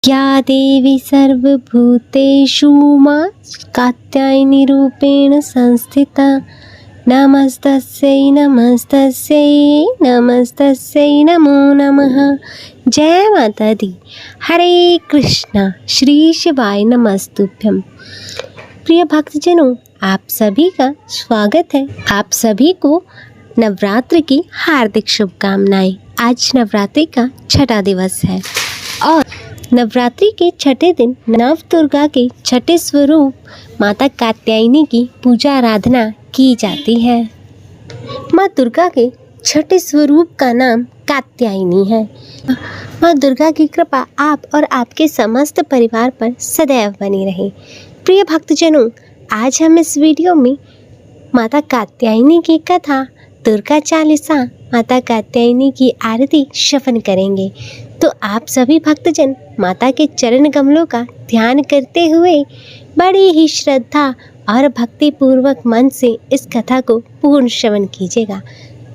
या देवी सर्वभूतेषु मां कात्यायनी रूपेण संस्थिता नमस्तस्यै नमस्तस्यै नमस्तस्यै नमो नमः। जय माता दी। हरे कृष्णा। श्री शिवाय नमस्तुभ्यम। प्रिय भक्तजनों, आप सभी का स्वागत है। आप सभी को नवरात्र की हार्दिक शुभकामनाएं। आज नवरात्रि का छठा दिवस है और नवरात्रि के छठे दिन नव दुर्गा के छठे स्वरूप माता कात्यायनी की पूजा आराधना की जाती है। माँ दुर्गा के छठे स्वरूप का नाम कात्यायनी है। माँ दुर्गा की कृपा आप और आपके समस्त परिवार पर सदैव बनी रहे। प्रिय भक्तजनों, आज हम इस वीडियो में माता कात्यायनी की कथा, दुर्गा चालीसा, माता कात्यायनी की आरती श्रवण करेंगे। तो आप सभी भक्तजन माता के चरण कमलों का ध्यान करते हुए बड़ी ही श्रद्धा और भक्ति पूर्वक मन से इस कथा को पूर्ण श्रवण कीजिएगा।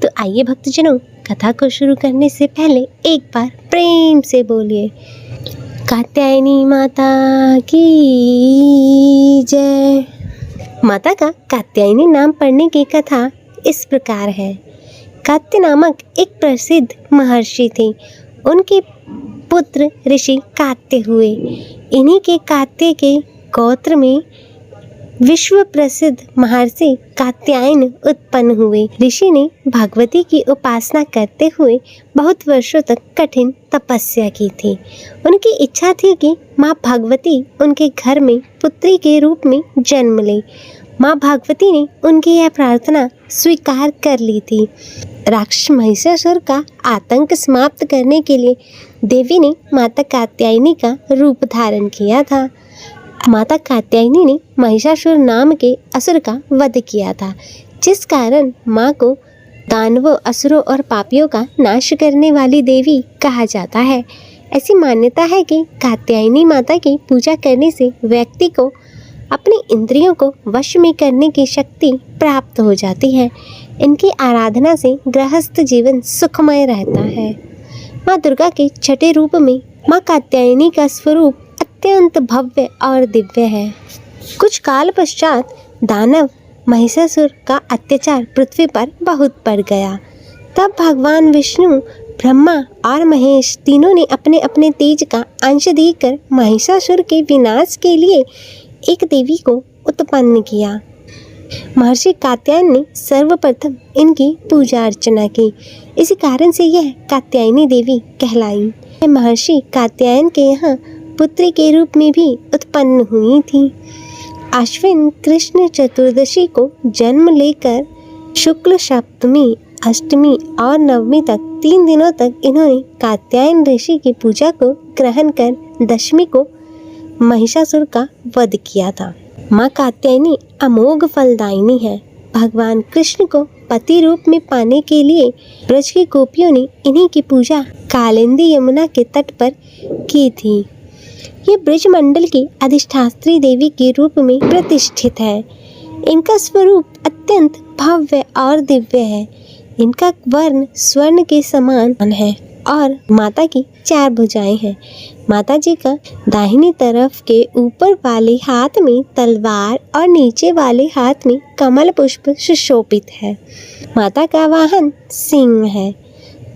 तो आइए भक्तजनों, कथा को शुरू करने से पहले एक बार प्रेम से बोलिए कात्यायनी माता की जय। माता का कात्यायनी नाम पढ़ने की कथा इस प्रकार है। कात्य नामक एक प्रसिद्ध महर्षि थे। उनके पुत्र ऋषि कात्य हुए। इन्हीं के कात्य के गोत्र में विश्व प्रसिद्ध महर्षि कात्यायन उत्पन्न हुए। ऋषि ने भगवती की उपासना करते हुए बहुत वर्षों तक कठिन तपस्या की थी। उनकी इच्छा थी कि माँ भगवती उनके घर में पुत्री के रूप में जन्म ले। माँ भगवती ने उनकी यह प्रार्थना स्वीकार कर ली थी। राक्षस महिषासुर का आतंक समाप्त करने के लिए देवी ने माता कात्यायनी का रूप धारण किया था। माता कात्यायनी ने महिषासुर नाम के असुर का वध किया था, जिस कारण माँ को दानवों, असुरों और पापियों का नाश करने वाली देवी कहा जाता है। ऐसी मान्यता है कि कात्यायनी माता की पूजा करने से व्यक्ति को अपनी इंद्रियों को वश में करने की शक्ति प्राप्त हो जाती है। इनकी आराधना से गृहस्थ जीवन सुखमय रहता है। माँ दुर्गा के छठे रूप में माँ कात्यायनी का स्वरूप अत्यंत भव्य और दिव्य है। कुछ काल पश्चात दानव महिषासुर का अत्याचार पृथ्वी पर बहुत बढ़ गया। तब भगवान विष्णु, ब्रह्मा और महेश तीनों ने अपने अपने तेज का अंश देकर महिषासुर के विनाश के लिए एक देवी को उत्पन्न किया। महर्षि कात्यायन ने सर्वप्रथम इनकी पूजा अर्चना की। इसी कारण से यह कात्यायनी देवी कहलाई। महर्षि कात्यायन के यहाँ पुत्री के रूप में भी उत्पन्न हुई थी। आश्विन कृष्ण चतुर्दशी को जन्म लेकर शुक्ल सप्तमी, अष्टमी और नवमी तक 3 दिनों तक इन्होंने कात्यायन ऋषि की पूजा को ग्रहण कर दशमी को महिषासुर का वध किया था। माँ कात्यायनी अमोघ फलदायिनी है। भगवान कृष्ण को पति रूप में पाने के लिए ब्रज की गोपियों ने इन्हीं की पूजा कालिंदी यमुना के तट पर की थी। ये ब्रज मंडल की अधिष्ठात्री देवी के रूप में प्रतिष्ठित है। इनका स्वरूप अत्यंत भव्य और दिव्य है। इनका वर्ण स्वर्ण के समान है और माता की 4 भुजाएं हैं। माता जी का दाहिनी तरफ के ऊपर वाले हाथ में तलवार और नीचे वाले हाथ में कमल पुष्प सुशोभित है। माता का वाहन सिंह है।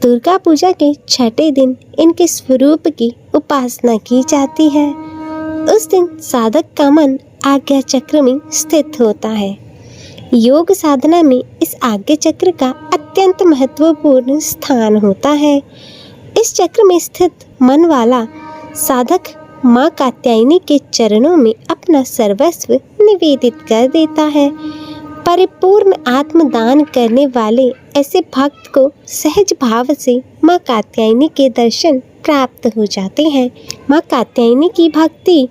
दुर्गा पूजा के छठे दिन इनके स्वरूप की उपासना की जाती है। उस दिन साधक का मन आज्ञा चक्र में स्थित होता है। योग साधना में इस आज्ञा चक्र का अत्यंत महत्वपूर्ण स्थान होता है। इस चक्र में स्थित मन वाला साधक माँ कात्यायनी के चरणों में अपना सर्वस्व निवेदित कर देता है। परिपूर्ण आत्मदान करने वाले ऐसे भक्त को सहज भाव से माँ कात्यायनी के दर्शन प्राप्त हो जाते हैं। माँ कात्यायनी की भक्ति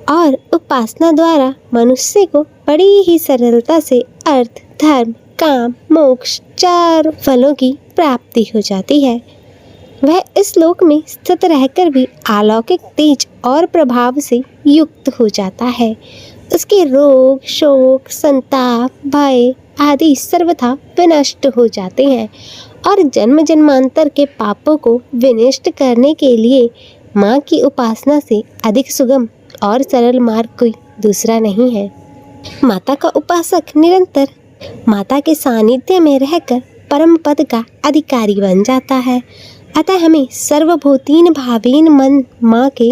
और उपासना द्वारा मनुष्य को बड़ी ही सरलता से अर्थ, धर्म, काम, मोक्ष 4 फलों की प्राप्ति हो जाती है। वह इस लोक में स्थित रहकर भी अलौकिक तेज और प्रभाव से युक्त हो जाता है। उसके रोग, शोक, संताप, भय आदि सर्वथा विनष्ट हो जाते हैं और जन्म जन्मांतर के पापों को विनष्ट करने के लिए माँ की उपासना से अधिक सुगम और सरल मार्ग कोई दूसरा नहीं है। माता का उपासक निरंतर माता के सानिध्य में रहकर परम पद का अधिकारी बन जाता है। अतः हमें सर्वभूतीन भावेन मन माँ के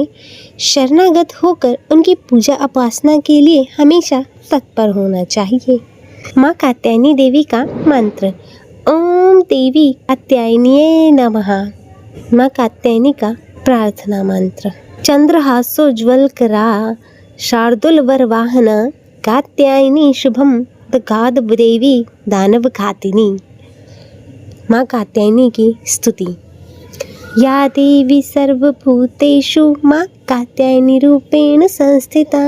शरणागत होकर उनकी पूजा उपासना के लिए हमेशा तत्पर होना चाहिए। माँ कात्यायनी देवी का मंत्र। ओम देवी कात्यायनीये नमः। माँ कात्यायनी का प्रार्थना मंत्र। चंद्रहासोज्ज्वलकरा शार्दूल वरवाहना कात्यायनी शुभम दगाद देवी दानव घातिनी। माँ कात्यायनी की स्तुति। या देवी सर्वभूतेषु माँ कात्यायनी रूपेण संस्थिता।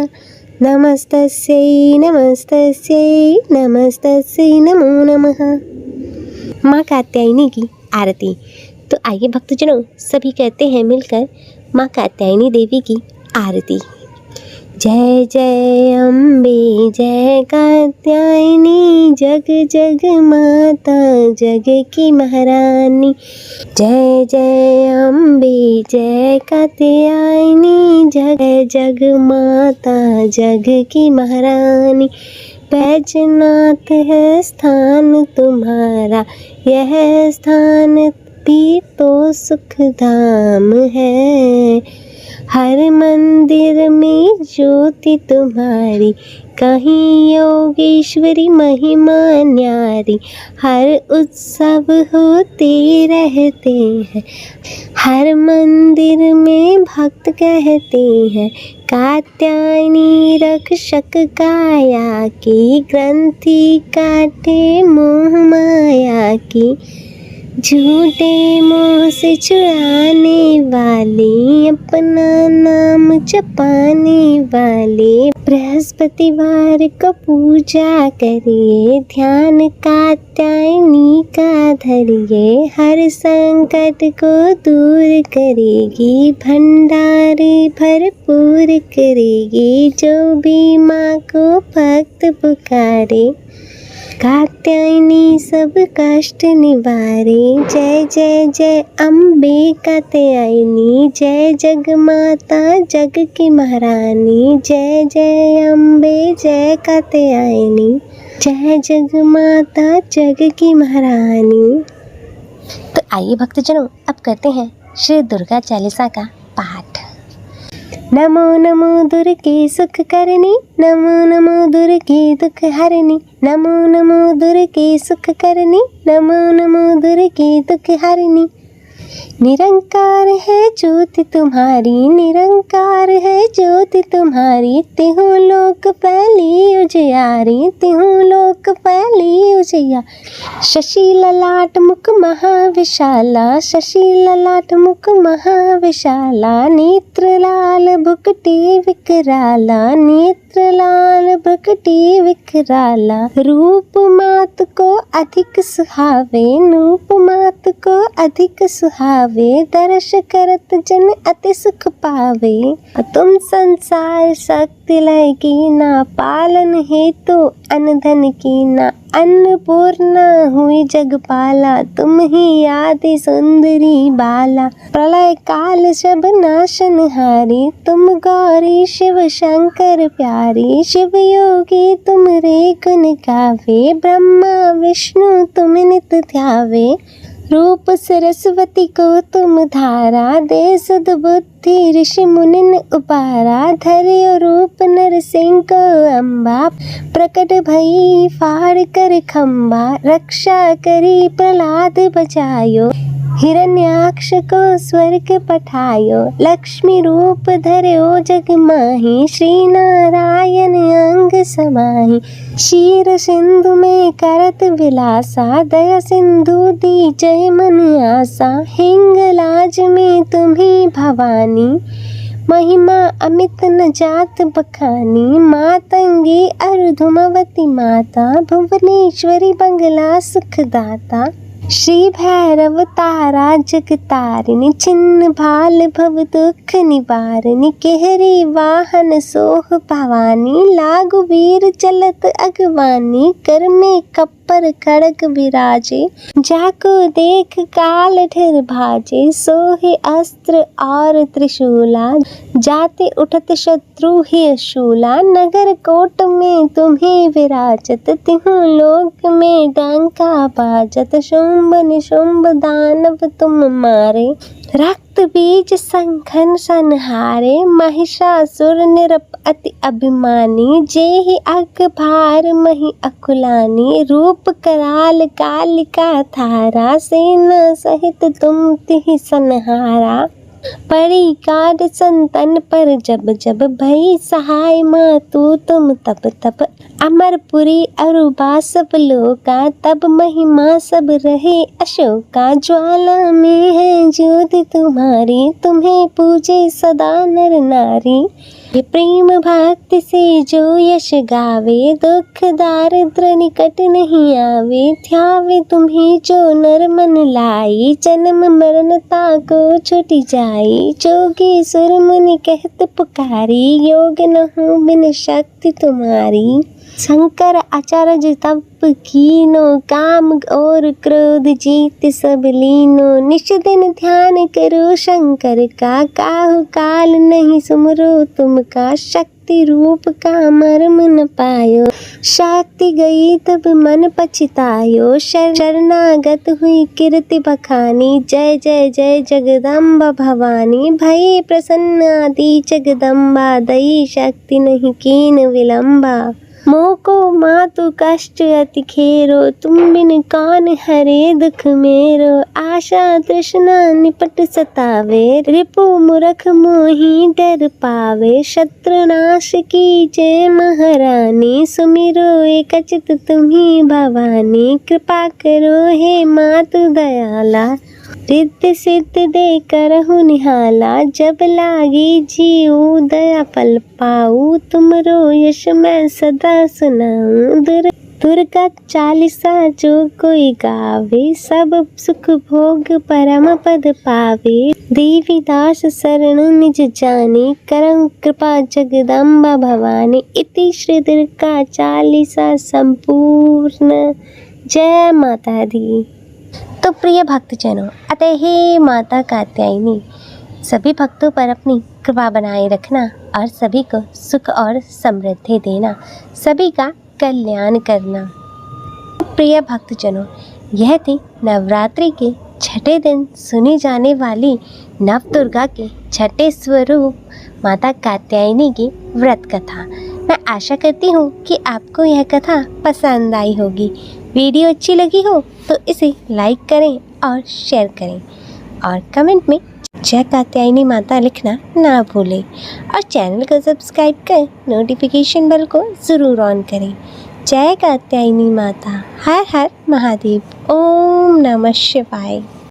नमस्तस्यै नमस्तस्यै नमस्तस्यै नमो नमः। माँ कात्यायनी की आरती। तो आइए भक्तजनों, सभी कहते हैं मिलकर माँ कात्यायनी देवी की आरती। जय जय अम्बे जय कात्यायनी, जग जग माता जग की महारानी। जय जय अम्बे जय कात्यायनी, जग जग माता जग की महारानी। बैजनाथ है स्थान तुम्हारा, यह स्थान भी तो सुख धाम है। हर मंदिर में ज्योति तुम्हारी, कहीं योगेश्वरी महिमा न्यारी। हर उत्सव होते रहते हैं, हर मंदिर में भक्त कहते हैं। कात्यायनी रक्षक काया की, ग्रंथि काटे मोह माया की। झूठे मोह से छुड़ाने वाली, अपना नाम जपाने वाले। बृहस्पतिवार को पूजा करिए, ध्यान कात्यायनी का धरिए। हर संकट को दूर करेगी, भंडारे भरपूर करेगी। जो भी माँ को भक्त पुकारे, कात्यायनी सब कष्ट निवारे। जय जय जय अम्बे कात्यायनी, जय जग माता जग की महारानी। जय जय अम्बे जय कात्यायनी, जय जग माता जग की महारानी। तो आइए भक्तजनों, अब करते हैं श्री दुर्गा चालीसा का पाठ। नमो नमो दुर्गे सुख करनी, नमो नमो दुर्गे दुख हरनी। नमो नमो दुर्गे सुख करनी, नमो नमो दुर्गे दुख हरनी। निरंकार है ज्योति तुम्हारी, निरंकार है ज्योति तुम्हारी। तिहु लोक फैली उजियारी, तिहु लोक फैली उजियारी। शशि ललाट मुख महाविशाला, शशि ललाट मुख महाविशाला। नेत्र लाल भुकटे विकराला, नेत्र लाल भुकटे विकराला। रूप मात को अधिक सुहावे, रूप मात को अधिक सुहावे। दर्श करत जन अति सुख पावे। तुम संसार शक्ति लय की ना, पालन हेतु अन्न धन की ना। अन्नपूर्णा हुई जगपाला, तुम ही आदि सुंदरी बाला। प्रलय काल सब नाशनहारी, तुम गौरी शिव शंकर प्यारी। शिव योगी तुम रे गुण गावे, ब्रह्मा विष्णु तुम नित ध्यावे। रूप सरस्वती को तुम धारा, दे सुध बुद्धि ऋषि मुनिन उपारा। धर्यो रूप नरसिंह को अम्बा, प्रकट भई फाड़ कर खम्बा। रक्षा करी प्रहलाद बचायो, हिरण्याक्ष को स्वर्ग पठायो। लक्ष्मी रूप धर्यो जग माही, श्री नारायण अंग समाही। क्षीर सिंधु में करत विलासा, दया सिंधु दी जय मन आसा। हिंगलाज में तुम्ही भवानी, महिमा अमित न जात बखानी। मातंगी अर्धुमवती माता, भुवनेश्वरी बंगला सुखदाता। श्री भैरव तारा जगतारिणी, छिन्न भाल भव दुख निवारिणी। केहरी वाहन सोह भवानी, लागु वीर चलत अगवानी। कर में कप पर खड़ग विराजे। जाको देख काल ठर भाजे, सोहे अस्त्र और त्रिशूला। जाते उठत शत्रु ही शूला, नगर कोट में तुम्हें विराजत। तिहु लोक में डंका बाजत, शुंभ निशुंभ दानव तुम मारे। रक्त बीज संघन संहारे, महिषासुर निरप अति अभिमानी। जेहि अग भार मही अकुलानी, रूप कराल कालिका थारा। सेना सहित तुम तिहि संहारा, पड़ी काट संतन पर जब जब। भई सहाय मातु तुम तब तब, अमरपुरी अरुबा सब लोका। तब महिमा सब रहे अशोका, ज्वाला में है ज्योति तुम्हारी। तुम्हें पूजे सदा नर नारी, ये प्रेम भक्ति से जो यश गावे। दुख दारिद्र निकट नहीं आवे, ध्यावे तुम्हें जो नर मन लाई। जन्म मरण ताको छुटी जाई, जोगी सुर मुनि कहत पुकारी। योग न हो बिन शक्ति तुम्हारी, शंकर आचार्य तप कीनो। काम और क्रोध जीत सब लीनो, निश दिन ध्यान करो शंकर का। काहु काल नहीं सुमरो तुम का, शक्ति रूप का मर्म न पायो। शक्ति गई तब मन पछतायो, शरणागत हुई कीर्ति बखानी। जय जय जय जगदम्बा भवानी, भई प्रसन्न आदि जगदम्बा। दई शक्ति नहीं कीन विलंबा, मोको मातु कष्ट अति खेरो। तुम बिन कौन हरे दुख मेरो, आशा तृष्णा निपट सतावे। रिपु मूर्ख मोहि डर पावे, शत्रुनाश की जय महारानी। सुमिरो एक चित तुम्ही भवानी, कृपा करो हे मातु दयाला। रिद्ध सिद्ध दे करहु निहाला, जब लागी जीव दया फल पाऊ। तुमरो यश मैं सदा सुनाऊं, दुर्गा चालीसा जो कोई गावे। सब सुख भोग परम पद पावे, देवी दास शरण निज जानी। करहु कृपा जगदम्बा भवानी, इति श्री दुर्गा चालीसा संपूर्ण। जय माता दी। तो प्रिय भक्तजनों, अतः हे माता कात्यायनी, सभी भक्तों पर अपनी कृपा बनाए रखना और सभी को सुख और समृद्धि देना, सभी का कल्याण करना। प्रिय भक्तजनों, यह थी नवरात्रि के छठे दिन सुनी जाने वाली नव दुर्गा के छठे स्वरूप माता कात्यायनी की व्रत कथा। मैं आशा करती हूँ कि आपको यह कथा पसंद आई होगी। वीडियो अच्छी लगी हो तो इसे लाइक करें और शेयर करें और कमेंट में जय कात्यायनी माता लिखना ना भूलें और चैनल को सब्सक्राइब कर नोटिफिकेशन बेल को ज़रूर ऑन करें। जय कात्यायनी माता। हर हर महादेव। ओम नमः शिवाय।